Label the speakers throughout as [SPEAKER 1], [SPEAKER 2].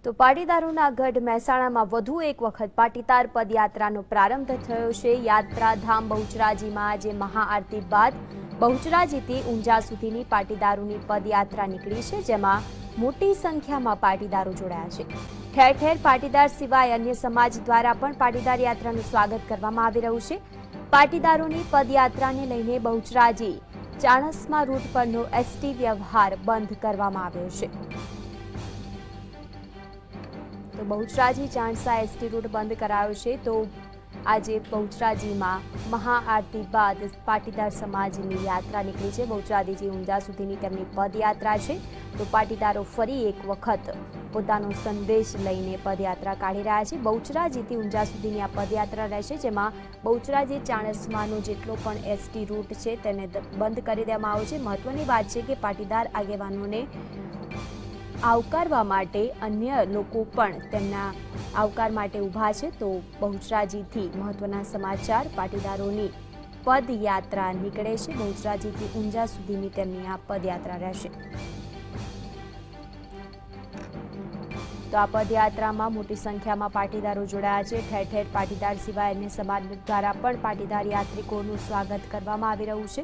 [SPEAKER 1] તો પાટીદારોના ગઢ મહેસાણામાં વધુ એક વખત પાટીદાર પદયાત્રાનો પ્રારંભ થયો છે। યાત્રાધામ બહુચરાજીમાં આજે મહાઆરતી બાદ બહુચરાજીથી ઊંઝા સુધીની પાટીદારોની પદયાત્રા નીકળી છે, જેમાં મોટી સંખ્યામાં પાટીદારો જોડાયા છે। ઠેર ઠેર પાટીદાર સિવાય અન્ય સમાજ દ્વારા પણ પાટીદાર યાત્રાનું સ્વાગત કરવામાં આવી રહ્યું છે। પાટીદારોની પદયાત્રાને લઈને બહુચરાજી ચાણસ્મા રૂટ પરનો એસટી વ્યવહાર બંધ કરવામાં આવ્યો છે। તો બહુચરાજી ચાણસા એસટી રૂટ બંધ કરાયો છે। તો આજે બહુચરાજીમાં મહાઆરતી બાદ પાટીદાર સમાજની યાત્રા નીકળી છે। બહુચરાજીથી ઊંઝા સુધીની તેમની પદયાત્રા છે। તો પાટીદારો ફરી એક વખત પોતાનો સંદેશ લઈને પદયાત્રા કાઢી રહ્યા છે। બહુચરાજીથી ઊંઝા સુધીની આ પદયાત્રા રહેશે, જેમાં બહુચરાજી ચાણસ્માનો જેટલો પણ એસટી રૂટ છે તેને બંધ કરી દેવામાં આવ્યો છે। મહત્વની વાત છે કે પાટીદાર આગેવાનોને આવકારવા માટે અન્ય લોકો પણ તેમના આવકાર માટે ઊભા છે। તો બહુચરાજીથી મહત્વના સમાચાર, પાટીદારોની પદયાત્રા નીકળે છે। બહુચરાજીથી ઊંઝા સુધીની તેમની આ પદયાત્રા રહેશે। તો આ પદયાત્રામાં મોટી સંખ્યામાં પાટીદારો જોડાયા છે। ઠેર ઠેર પાટીદાર સિવાય અન્ય સમાજ દ્વારા પણ પાટીદાર યાત્રિકોનું સ્વાગત કરવામાં આવી રહ્યું છે।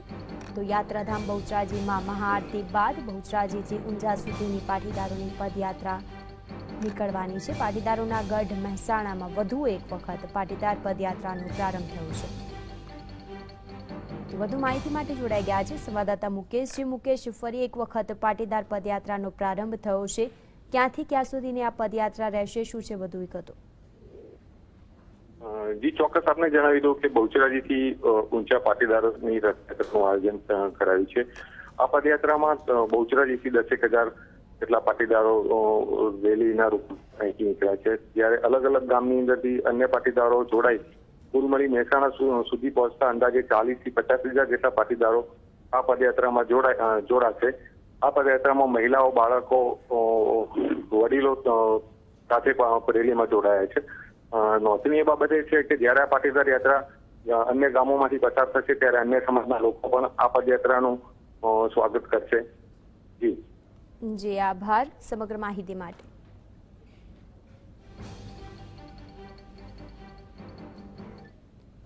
[SPEAKER 1] તો યાત્રાધામ બહુચરાજીમાં મહાઆરતી બાદ બહુચરાજીથી ઊંઝા સુધીની પાટીદારોની પદયાત્રા નીકળવાની છે। પાટીદારોના ગઢ મહેસાણામાં વધુ એક વખત પાટીદાર પદયાત્રાનો પ્રારંભ થયો છે। વધુ માહિતી માટે જોડાઈ ગયા છે સંવાદદાતા મુકેશ। મુકેશ, ફરી એક વખત પાટીદાર પદયાત્રાનો પ્રારંભ થયો છે। ક્યાંથી ક્યાં સુધીની આ પદયાત્રા રહેશે, શું છે વધુ વિગતો?
[SPEAKER 2] જી ચોક્કસ, આપને જણાવી દઉં કે બહુચરાજીથી ઊંચા પાટીદારોની રથયાત્રાનું આયોજન કરાયું છે। આ પદયાત્રામાં બહુચરાજીથી 10,000 જેટલા પાટીદારો રેલીના રૂપમાં અહીંથી નીકળ્યા છે, જ્યારે અલગ અલગ ગામની અંદરથી અન્ય પાટીદારો જોડાઈ કુલ મળી મહેસાણા સુધી પહોંચતા અંદાજે 40,000 થી 50,000 જેટલા પાટીદારો આ પદયાત્રામાં જોડાશે। આ પદયાત્રામાં મહિલાઓ, બાળકો, વડીલો સાથે રેલીમાં જોડાયા છે। નોંધનીય બાબત એ છે કે જ્યારે આ પાટીદાર યાત્રા અન્ય ગામોમાંથી પસાર થશે, ત્યારે અન્ય સમાજના લોકો પણ આ પદયાત્રાનું સ્વાગત કરશે। જી
[SPEAKER 1] આભાર સમગ્ર માહિતી માટે।